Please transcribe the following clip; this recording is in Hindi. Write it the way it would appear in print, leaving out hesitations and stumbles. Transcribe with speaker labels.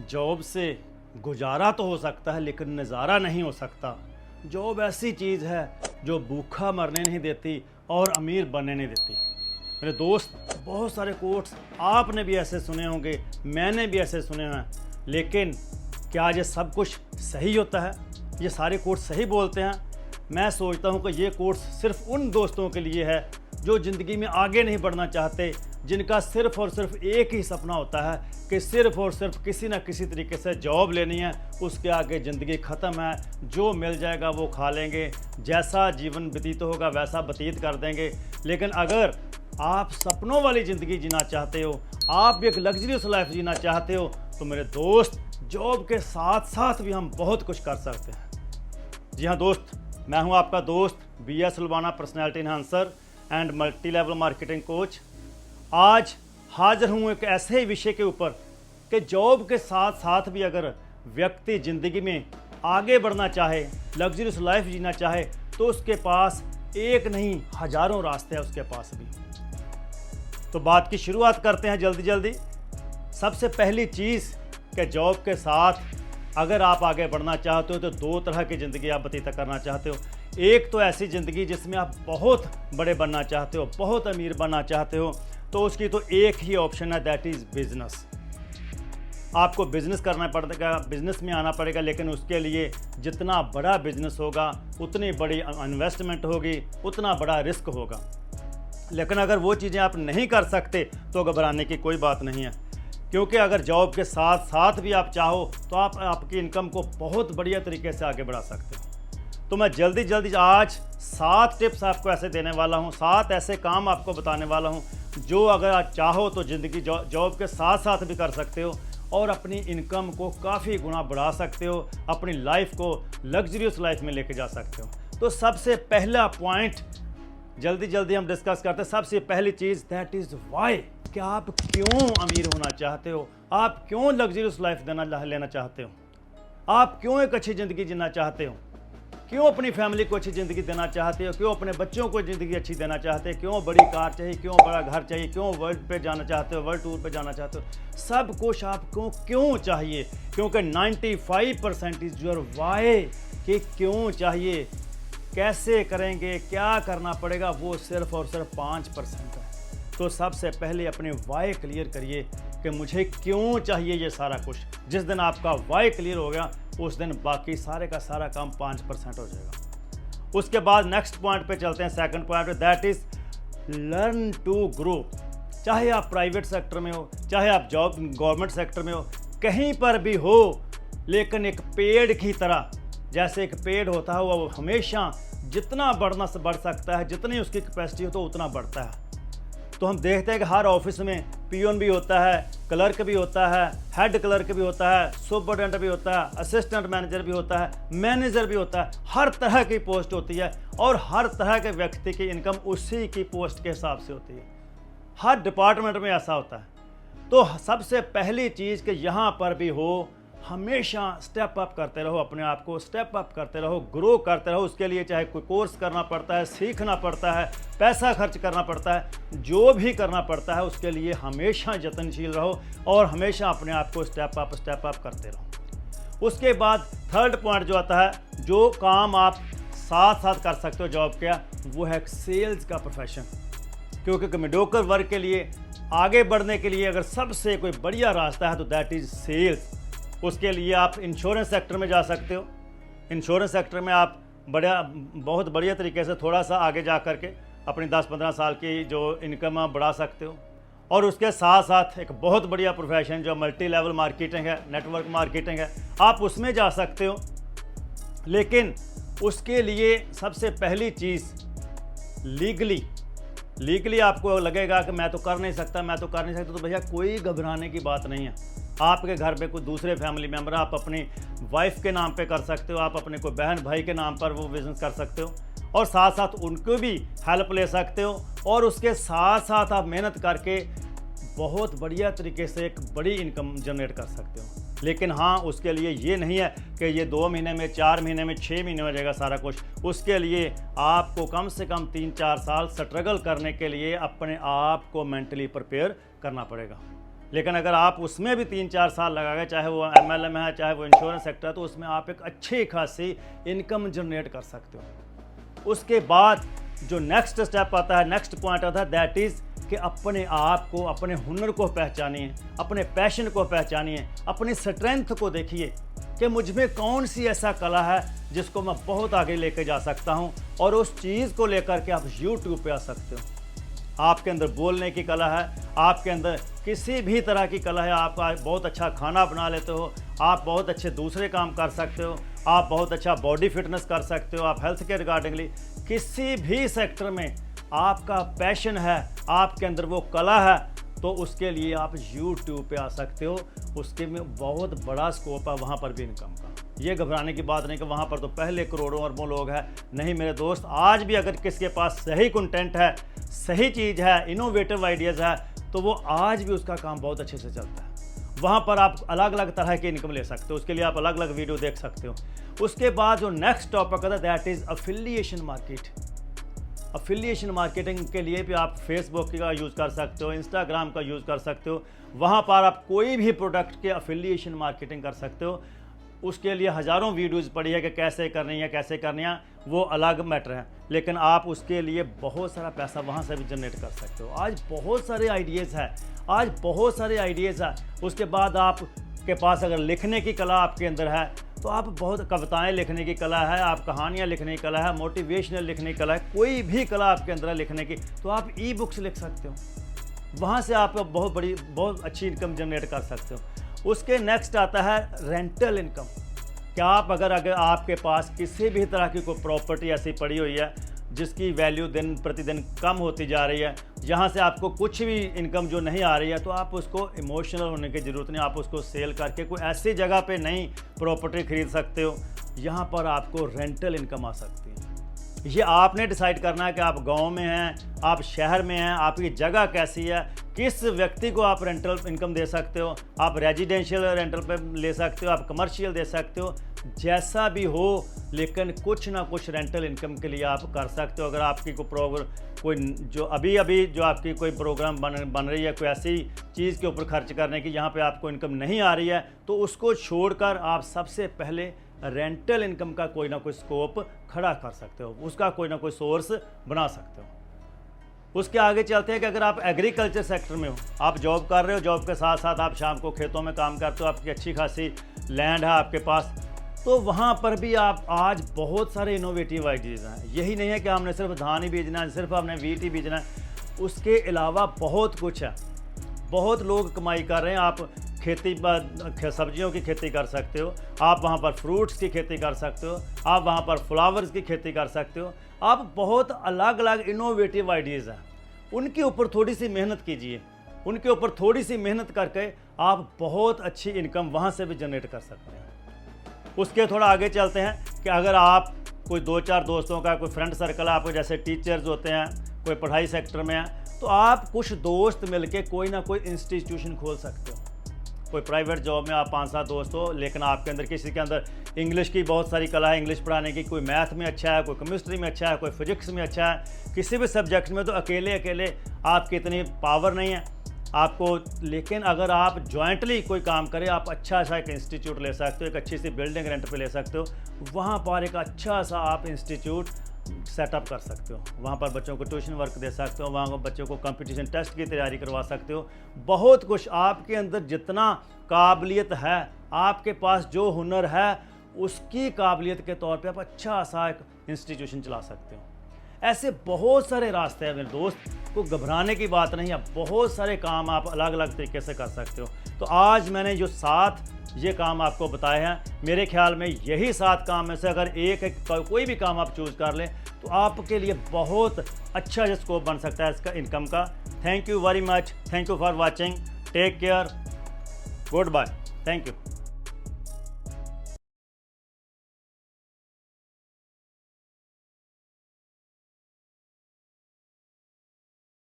Speaker 1: जॉब से गुजारा तो हो सकता है लेकिन नज़ारा नहीं हो सकता। जॉब ऐसी चीज़ है जो भूखा मरने नहीं देती और अमीर बनने नहीं देती। मेरे दोस्त, बहुत सारे कोट्स आपने भी ऐसे सुने होंगे, मैंने भी ऐसे सुने हैं, लेकिन क्या ये सब कुछ सही होता है? ये सारे कोट्स सही बोलते हैं? मैं सोचता हूँ कि ये कोट्स सिर्फ उन दोस्तों के लिए है जो ज़िंदगी में आगे नहीं बढ़ना चाहते, जिनका सिर्फ़ और सिर्फ एक ही सपना होता है कि सिर्फ़ और सिर्फ किसी न किसी तरीके से जॉब लेनी है, उसके आगे ज़िंदगी ख़त्म है, जो मिल जाएगा वो खा लेंगे, जैसा जीवन व्यतीत होगा वैसा व्यतीत कर देंगे। लेकिन अगर आप सपनों वाली ज़िंदगी जीना चाहते हो, आप एक लग्जरियस लाइफ जीना चाहते हो, तो मेरे दोस्त, जॉब के साथ साथ भी हम बहुत कुछ कर सकते हैं। जी हाँ दोस्त, मैं हूँ आपका दोस्त BS सुलवाना, personality enhancer and multi level marketing coach. आज हाजिर हूँ एक ऐसे ही विषय के ऊपर कि जॉब के साथ साथ भी अगर व्यक्ति ज़िंदगी में आगे बढ़ना चाहे, लग्जरियस लाइफ जीना चाहे, तो उसके पास एक नहीं हज़ारों रास्ते हैं उसके पास भी। तो बात की शुरुआत करते हैं जल्दी जल्दी। सबसे पहली चीज़ कि जॉब के साथ अगर आप आगे बढ़ना चाहते हो तो दो तरह की ज़िंदगी आप व्यतीत करना चाहते हो। एक तो ऐसी ज़िंदगी जिसमें आप बहुत बड़े बनना चाहते हो, बहुत अमीर बनना चाहते हो, तो उसकी तो एक ही ऑप्शन है, दैट इज़ बिज़नेस। आपको बिज़नेस करना पड़ेगा, बिज़नेस में आना पड़ेगा, लेकिन उसके लिए जितना बड़ा बिज़नेस होगा उतनी बड़ी इन्वेस्टमेंट होगी, उतना बड़ा रिस्क होगा। लेकिन अगर वो चीज़ें आप नहीं कर सकते तो घबराने की कोई बात नहीं है, क्योंकि अगर जॉब के साथ साथ भी आप चाहो तो आप आपकी इनकम को बहुत बढ़िया तरीके से आगे बढ़ा सकते हो। तो मैं जल्दी आज 7 टिप्स आपको ऐसे देने वाला हूँ, 7 ऐसे काम आपको बताने वाला हूँ जो अगर आप चाहो तो ज़िंदगी जॉब के साथ साथ भी कर सकते हो और अपनी इनकम को काफ़ी गुना बढ़ा सकते हो, अपनी लाइफ को लग्जरियस लाइफ में लेके जा सकते हो। तो सबसे पहला पॉइंट जल्दी हम डिस्कस करते हैं। सबसे पहली चीज़, दैट इज़ वाई, कि आप क्यों अमीर होना चाहते हो, आप क्यों लग्जरियस लाइफ लेना चाहते हो, आप क्यों एक अच्छी ज़िंदगी जीना चाहते हो, क्यों अपनी फैमिली को अच्छी ज़िंदगी देना चाहते हो, क्यों अपने बच्चों को ज़िंदगी अच्छी देना चाहते हो, क्यों बड़ी कार चाहिए, क्यों बड़ा घर चाहिए, क्यों वर्ल्ड पे जाना चाहते हो, वर्ल्ड टूर पे जाना चाहते हो। सब कुछ आपको क्यों चाहिए, क्योंकि 95% इज़ योर वाई, कि क्यों चाहिए, कैसे करेंगे, क्या करना पड़ेगा, वो सिर्फ और सिर्फ 5% है। तो सबसे पहले अपने वाई क्लियर करिए कि मुझे क्यों चाहिए ये सारा कुछ। जिस दिन आपका वाई क्लियर हो गया उस दिन बाकी सारे का सारा काम 5% हो जाएगा। उसके बाद नेक्स्ट पॉइंट पे चलते हैं, सेकंड पॉइंट पे, that is learn to grow. चाहे आप प्राइवेट सेक्टर में हो, चाहे आप जॉब गवर्नमेंट सेक्टर में हो, कहीं पर भी हो, लेकिन एक पेड़ की तरह, जैसे एक पेड़ होता है वो हमेशा जितना बढ़ सकता है, जितनी उसकी कैपेसिटी हो तो उतना बढ़ता है। तो हम देखते हैं कि हर ऑफिस में पियोन भी होता है, क्लर्क भी होता है, हेड क्लर्क भी होता है, सुपरडेंट भी होता है, असिस्टेंट मैनेजर भी होता है, मैनेजर भी होता है। हर तरह की पोस्ट होती है और हर तरह के व्यक्ति की इनकम उसी की पोस्ट के हिसाब से होती है। हर डिपार्टमेंट में ऐसा होता है। तो सबसे पहली चीज़ कि यहाँ पर भी हो, हमेशा स्टेप अप करते रहो, अपने आप को स्टेप अप करते रहो, ग्रो करते रहो। उसके लिए चाहे कोई कोर्स करना पड़ता है, सीखना पड़ता है, पैसा खर्च करना पड़ता है, जो भी करना पड़ता है उसके लिए हमेशा यत्नशील रहो और हमेशा अपने आप को स्टेप अप करते रहो। उसके बाद थर्ड पॉइंट जो आता है, जो काम आप साथ साथ कर सकते हो जॉब का, वो है सेल्स का प्रोफेशन। क्योंकि मीडियोकर वर्क के लिए आगे बढ़ने के लिए अगर सबसे कोई बढ़िया रास्ता है तो दैट इज़ सेल्स। उसके लिए आप इंश्योरेंस सेक्टर में जा सकते हो। इंश्योरेंस सेक्टर में आप बहुत बढ़िया तरीके से थोड़ा सा आगे जा कर के अपनी 10-15 साल की जो इनकम आप बढ़ा सकते हो। और उसके साथ साथ एक बहुत बढ़िया प्रोफेशन जो मल्टी लेवल मार्केटिंग है, नेटवर्क मार्केटिंग है, आप उसमें जा सकते हो। लेकिन उसके लिए सबसे पहली चीज़, लीगली आपको लगेगा कि मैं तो कर नहीं सकता, तो भैया कोई घबराने की बात नहीं है। आपके घर पे कोई दूसरे फैमिली मेम्बर, आप अपनी वाइफ के नाम पे कर सकते हो, आप अपने कोई बहन भाई के नाम पर वो बिज़नेस कर सकते हो और साथ साथ उनको भी हेल्प ले सकते हो। और उसके साथ साथ आप मेहनत करके बहुत बढ़िया तरीके से एक बड़ी इनकम जनरेट कर सकते हो। लेकिन हाँ, उसके लिए ये नहीं है कि ये 2 महीने में, 4 महीने में, 6 महीने में हो जाएगा सारा कुछ। उसके लिए आपको कम से कम 3-4 साल स्ट्रगल करने के लिए अपने आप को मेंटली प्रिपेयर करना पड़ेगा। लेकिन अगर आप उसमें भी 3-4 साल लगा गए, चाहे वो MLM है, चाहे वो इंश्योरेंस सेक्टर है, तो उसमें आप एक अच्छी खासी इनकम जनरेट कर सकते हो। उसके बाद जो नेक्स्ट स्टेप आता है, नेक्स्ट पॉइंट आता है, दैट इज़ कि अपने आप को, अपने हुनर को पहचानिए, अपने पैशन को पहचानिए, अपनी स्ट्रेंथ को देखिए कि मुझ में कौन सी ऐसा कला है जिसको मैं बहुत आगे लेके जा सकता हूं, और उस चीज़ को लेकर के आप YouTube पे आ सकते हो। आपके अंदर बोलने की कला है, आपके अंदर किसी भी तरह की कला है, आप बहुत अच्छा खाना बना लेते हो, आप बहुत अच्छे दूसरे काम कर सकते हो, आप बहुत अच्छा बॉडी फिटनेस कर सकते हो, आप हेल्थ के रिगार्डिंगली किसी भी सेक्टर में आपका पैशन है, आपके अंदर वो कला है, तो उसके लिए आप YouTube पे आ सकते हो। उसके में बहुत बड़ा स्कोप है वहाँ पर भी इनकम का। ये घबराने की बात नहीं कि वहाँ पर तो पहले करोड़ों अरबों लोग हैं। नहीं मेरे दोस्त, आज भी अगर किसी के पास सही कंटेंट है, सही चीज़ है, इनोवेटिव आइडियाज़ है, तो वो आज भी उसका काम बहुत अच्छे से चलता है। वहाँ पर आप अलग अलग तरह की इनकम ले सकते हो, उसके लिए आप अलग अलग वीडियो देख सकते हो। उसके बाद जो नेक्स्ट टॉपिक है that is affiliation market. Affiliation marketing के लिए भी आप फेसबुक का यूज़ कर सकते हो, इंस्टाग्राम का यूज़ कर सकते हो। वहाँ पर आप कोई भी प्रोडक्ट के अफिलिएशन मार्केटिंग कर सकते हो। उसके लिए हज़ारों वीडियोज़ पड़ी है कि कैसे करनी है, कैसे करनी है, वो अलग मैटर है, लेकिन आप उसके लिए बहुत सारा पैसा वहाँ से भी जनरेट कर सकते हो। आज बहुत सारे आइडियाज़ हैं, आज बहुत सारे आइडियाज़ हैं। उसके बाद आपके पास अगर लिखने की कला आपके अंदर है, तो आप बहुत कविताएं लिखने की कला है, आप कहानियाँ लिखने की कला है, मोटिवेशनल लिखने की कला है, कोई भी कला आपके अंदर है लिखने की, तो आप ई-बुक्स लिख सकते हो। वहाँ से आप बहुत अच्छी इनकम जनरेट कर सकते हो। उसके नेक्स्ट आता है रेंटल इनकम। क्या आप अगर आपके पास किसी भी तरह की कोई प्रॉपर्टी ऐसी पड़ी हुई है जिसकी वैल्यू दिन प्रतिदिन कम होती जा रही है, जहाँ से आपको कुछ भी इनकम जो नहीं आ रही है, तो आप उसको इमोशनल होने की ज़रूरत नहीं, आप उसको सेल करके कोई ऐसी जगह पे नई प्रॉपर्टी खरीद सकते हो, यहाँ पर आपको रेंटल इनकम आ सकती है। ये आपने डिसाइड करना है कि आप गांव में हैं, आप शहर में हैं, आपकी जगह कैसी है, किस व्यक्ति को आप रेंटल इनकम दे सकते हो, आप रेजिडेंशियल रेंटल पे ले सकते हो, आप कमर्शियल दे सकते हो, जैसा भी हो, लेकिन कुछ ना कुछ रेंटल इनकम के लिए आप कर सकते हो। अगर आपकी कोई जो अभी जो आपकी कोई प्रोग्राम बन रही है, कोई ऐसी चीज़ के ऊपर खर्च करने की जहाँ पे आपको इनकम नहीं आ रही है, तो उसको छोड़कर आप सबसे पहले रेंटल इनकम का कोई ना कोई स्कोप खड़ा कर सकते हो, उसका कोई ना कोई सोर्स बना सकते हो। उसके आगे चलते हैं कि अगर आप एग्रीकल्चर सेक्टर में हो, आप जॉब कर रहे हो, जॉब के साथ साथ आप शाम को खेतों में काम करते हो, आपकी अच्छी खासी लैंड है आपके पास, तो वहाँ पर भी आप आज बहुत सारे इनोवेटिव आइडियाज़ हैं। यही नहीं है कि हमने सिर्फ धान ही बीजना है, सिर्फ हमने वीट ही बीजना है, उसके अलावा बहुत कुछ है। बहुत लोग कमाई कर रहे हैं। आप सब्जियों की खेती कर सकते हो, आप वहाँ पर फ्रूट्स की खेती कर सकते हो, आप वहाँ पर फ्लावर्स की खेती कर सकते हो। आप बहुत अलग अलग इनोवेटिव आइडियाज़ हैं, उनके ऊपर थोड़ी सी मेहनत कीजिए, उनके ऊपर थोड़ी सी मेहनत करके आप बहुत अच्छी इनकम वहाँ से भी जनरेट कर सकते हैं। उसके थोड़ा आगे चलते हैं कि अगर आप कोई 2-4 दोस्तों का कोई फ्रेंड सर्कल है, आपको जैसे टीचर्स होते हैं, कोई पढ़ाई सेक्टर में है, तो आप कुछ दोस्त मिलके कोई ना कोई इंस्टीट्यूशन खोल सकते हो। कोई प्राइवेट जॉब में आप 5-7 दोस्त हो, लेकिन आपके अंदर किसी के अंदर इंग्लिश की बहुत सारी कला है, इंग्लिश पढ़ाने की, कोई मैथ में अच्छा है, कोई केमिस्ट्री में अच्छा है, कोई फिजिक्स में अच्छा है, किसी भी सब्जेक्ट में, तो अकेले आपकी इतनी पावर नहीं है आपको। लेकिन अगर आप जॉइंटली कोई काम करें, आप अच्छा सा एक इंस्टीट्यूट ले सकते हो, एक अच्छी सी बिल्डिंग रेंट पे ले सकते हो, वहाँ पर एक अच्छा सा आप इंस्टीट्यूट सेटअप कर सकते हो। वहाँ पर बच्चों को ट्यूशन वर्क दे सकते हो, वहाँ पर बच्चों को कंपटीशन टेस्ट की तैयारी करवा सकते हो। बहुत कुछ आपके अंदर जितना काबिलियत है, आपके पास जो हुनर है, उसकी काबिलियत के तौर पे आप अच्छा सा एक इंस्टीट्यूशन चला सकते हो। ऐसे बहुत सारे रास्ते हैं मेरे दोस्त, को घबराने की बात नहीं है। बहुत सारे काम आप अलग अलग तरीके से कर सकते हो। तो आज मैंने जो 7 ये काम आपको बताए हैं, मेरे ख्याल में यही 7 काम में से अगर कोई भी काम आप चूज़ कर लें, तो आपके लिए बहुत अच्छा स्कोप बन सकता है इसका इनकम का। Thank you very much, thank you for watching, take care, good bye, thank you.